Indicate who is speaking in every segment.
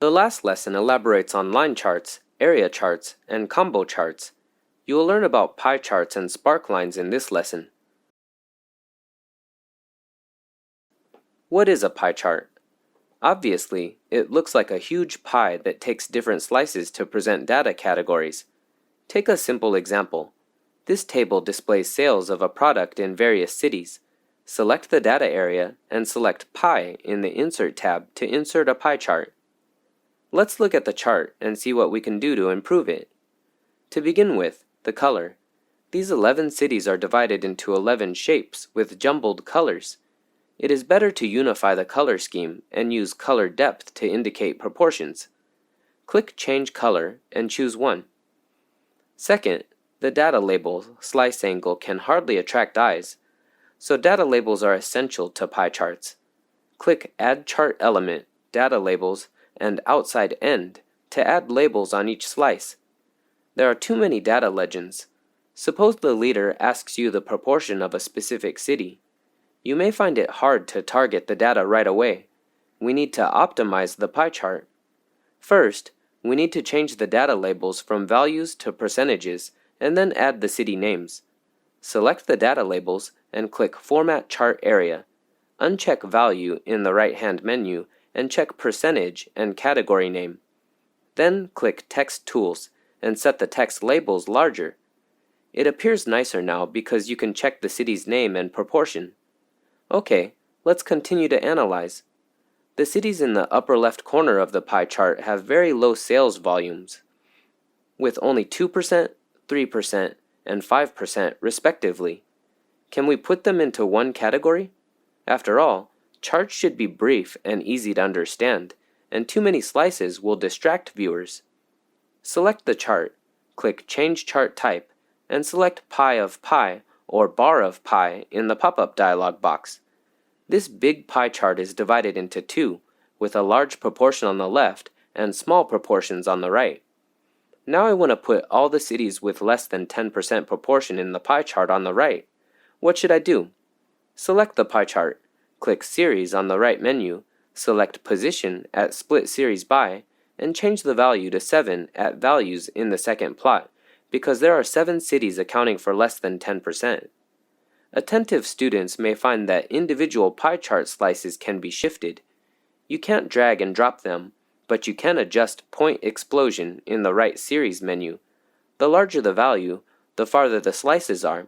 Speaker 1: The last lesson elaborates on line charts, area charts, and combo charts. You will learn about pie charts and sparklines in this lesson. What is a pie chart? Obviously, it looks like a huge pie that takes different slices to present data categories. Take a simple example. This table displays sales of a product in various cities. Select the data area and select Pie in the Insert tab to insert a pie chart. Let's look at the chart and see what we can do to improve it. To begin with, the color. These 11 cities are divided into 11 shapes with jumbled colors. It is better to unify the color scheme and use color depth to indicate proportions. Click Change Color and choose one. Second, the data label slice angle can hardly attract eyes, so data labels are essential to pie charts. Click Add Chart Element, Data Labels, and Outside End to add labels on each slice. There are too many data legends. Suppose the leader asks you the proportion of a specific city. You may find it hard to target the data right away. We need to optimize the pie chart. First, we need to change the data labels from values to percentages and then add the city names. Select the data labels and click Format Chart Area. Uncheck Value in the right-hand menu and check Percentage and Category Name. Then click Text Tools and set the text labels larger. It appears nicer now because you can check the city's name and proportion. Okay, let's continue to analyze. The cities in the upper left corner of the pie chart have very low sales volumes, with only 2%, 3%, and 5% respectively. Can we put them into one category? After all, charts should be brief and easy to understand, and too many slices will distract viewers. Select the chart, click Change Chart Type, and select Pie of Pie or Bar of Pie in the pop-up dialog box. This big pie chart is divided into two, with a large proportion on the left and small proportions on the right. Now I want to put all the cities with less than 10% proportion in the pie chart on the right. What should I do? Select the pie chart, click Series on the right menu, select Position at Split Series By, and change the value to 7 at Values in the second plot, because there are 7 cities accounting for less than 10%. Attentive students may find that individual pie chart slices can be shifted. You can't drag and drop them, but you can adjust Point Explosion in the right series menu. The larger the value, the farther the slices are.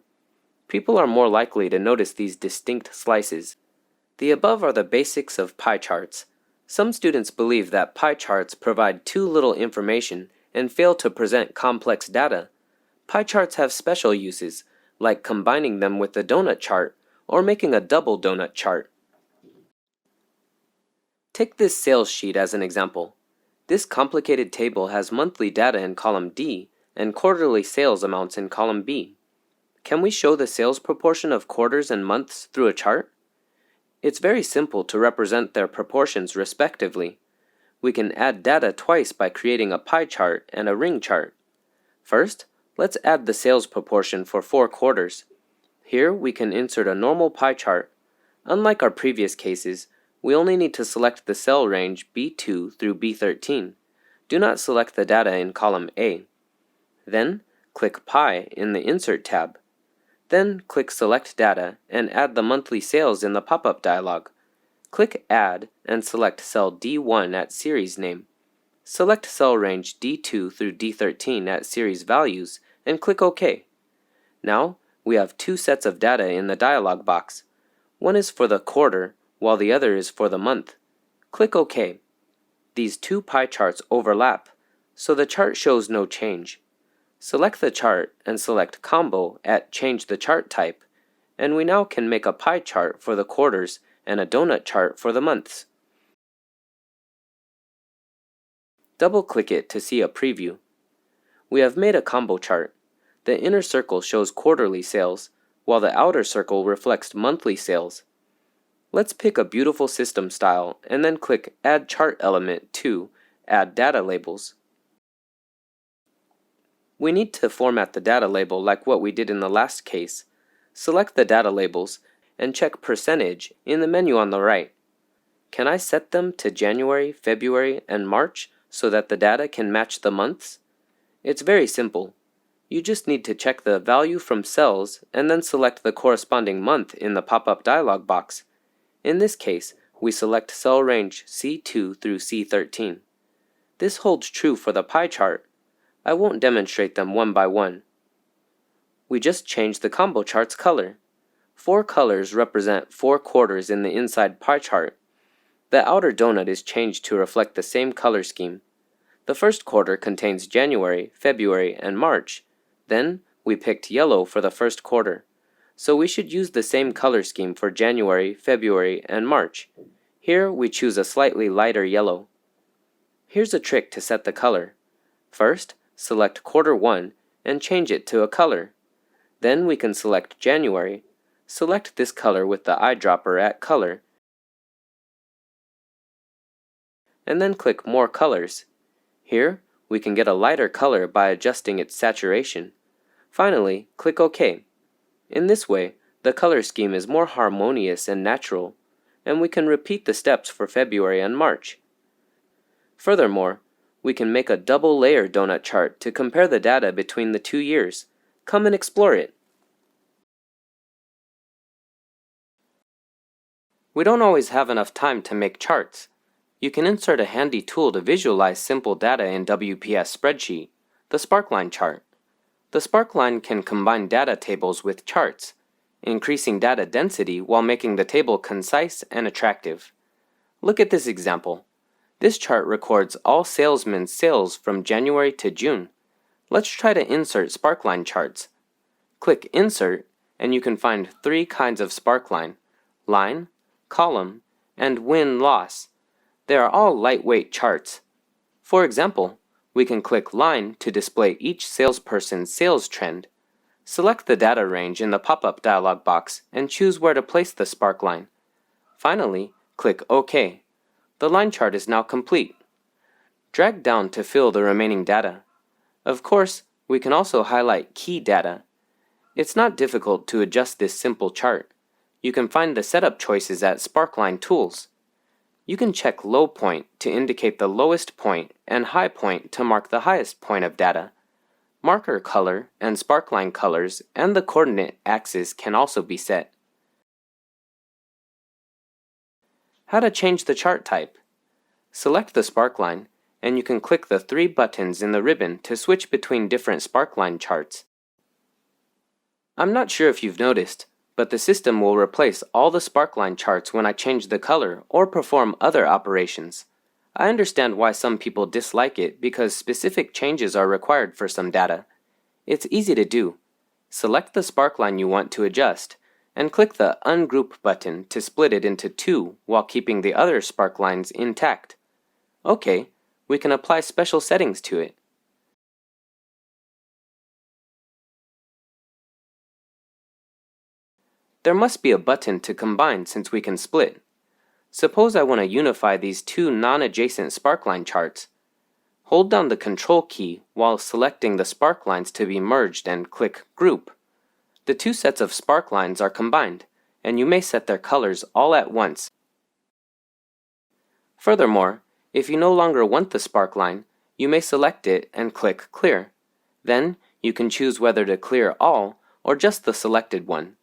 Speaker 1: People are more likely to notice these distinct slices. The above are the basics of pie charts. Some students believe that pie charts provide too little information and fail to present complex data. Pie charts have special uses, like combining them with the donut chart or making a double donut chart. Take this sales sheet as an example. This complicated table has monthly data in column D and quarterly sales amounts in column B. Can we show the sales proportion of quarters and months through a chart? It's very simple to represent their proportions respectively. We can add data twice by creating a pie chart and a ring chart. First, let's add the sales proportion for 4 quarters. Here we can insert a normal pie chart. Unlike our previous cases, we only need to select the cell range B2 through B13. Do not select the data in column A. Then, click Pie in the Insert tab. Then, click Select Data and add the monthly sales in the pop-up dialog. Click Add and select cell D1 at series name. Select cell range D2 through D13 at series values and click OK. Now, we have 2 sets of data in the dialog box. One is for the quarter, while the other is for the month. Click OK. These 2 pie charts overlap, so the chart shows no change. Select the chart and select Combo at Change the Chart Type, and we now can make a pie chart for the quarters and a donut chart for the months. Double-click it to see a preview. We have made a combo chart. The inner circle shows quarterly sales, while the outer circle reflects monthly sales. Let's pick a beautiful system style and then click Add Chart Element to Add Data Labels. We need to format the data label like what we did in the last case. Select the data labels and check Percentage in the menu on the right. Can I set them to January, February, and March so that the data can match the months? It's very simple. You just need to check the value from cells and then select the corresponding month in the pop-up dialog box. In this case, we select cell range C2 through C13. This holds true for the pie chart. I won't demonstrate them one by one. We just changed the combo chart's color. 4 colors represent 4 quarters in the inside pie chart. The outer donut is changed to reflect the same color scheme. The first quarter contains January, February, and March. Then, we picked yellow for the first quarter. So we should use the same color scheme for January, February, and March. Here, we choose a slightly lighter yellow. Here's a trick to set the color. First, select quarter 1 and change it to a color. Then we can select January. Select this color with the eyedropper at Color, and then click More Colors. Here, we can get a lighter color by adjusting its saturation. Finally, click OK. In this way, the color scheme is more harmonious and natural, and we can repeat the steps for February and March. Furthermore, we can make a double layer donut chart to compare the data between the 2 years. Come and explore it. We don't always have enough time to make charts. You can insert a handy tool to visualize simple data in WPS Spreadsheet, the Sparkline chart. The Sparkline can combine data tables with charts, increasing data density while making the table concise and attractive. Look at this example. This chart records all salesmen's sales from January to June. Let's try to insert Sparkline charts. Click Insert, and you can find 3 kinds of Sparkline: line, column, and win-loss. They are all lightweight charts. For example, we can click Line to display each salesperson's sales trend. Select the data range in the pop-up dialog box and choose where to place the Sparkline. Finally, click OK. The line chart is now complete. Drag down to fill the remaining data. Of course, we can also highlight key data. It's not difficult to adjust this simple chart. You can find the setup choices at Sparkline Tools. You can check Low Point to indicate the lowest point and High Point to mark the highest point of data. Marker color and Sparkline colors and the coordinate axis can also be set. How to change the chart type. Select the Sparkline, and you can click the 3 buttons in the ribbon to switch between different Sparkline charts. I'm not sure if you've noticed, but the system will replace all the Sparkline charts when I change the color or perform other operations. I understand why some people dislike it because specific changes are required for some data. It's easy to do. Select the Sparkline you want to adjust, and click the Ungroup button to split it into 2 while keeping the other Sparklines intact. OK, we can apply special settings to it. There must be a button to combine since we can split. Suppose I want to unify these 2 non-adjacent Sparkline charts. Hold down the Control key while selecting the Sparklines to be merged and click Group. The 2 sets of Sparklines are combined, and you may set their colors all at once. Furthermore, if you no longer want the Sparkline, you may select it and click Clear. Then, you can choose whether to clear all or just the selected one.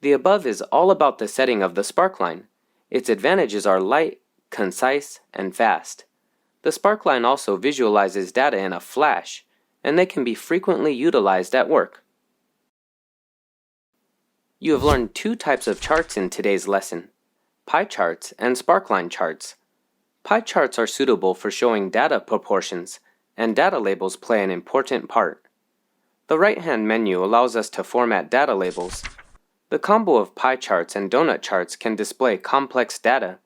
Speaker 1: The above is all about the setting of the Sparkline. Its advantages are light, concise, and fast. The Sparkline also visualizes data in a flash, and they can be frequently utilized at work. You have learned 2 types of charts in today's lesson: pie charts and Sparkline charts. Pie charts are suitable for showing data proportions, and data labels play an important part. The right-hand menu allows us to format data labels. The combo of pie charts and donut charts can display complex data.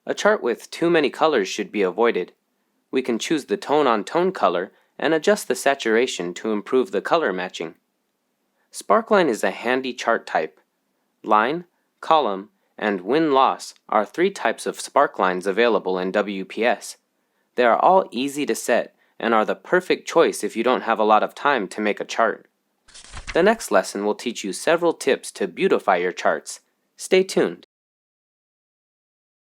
Speaker 1: A chart with too many colors should be avoided. We can choose the tone-on-tone color and adjust the saturation to improve the color matching. Sparkline is a handy chart type. Line, column, and win-loss are 3 types of Sparklines available in WPS. They are all easy to set and are the perfect choice if you don't have a lot of time to make a chart. The next lesson will teach you several tips to beautify your charts. Stay tuned.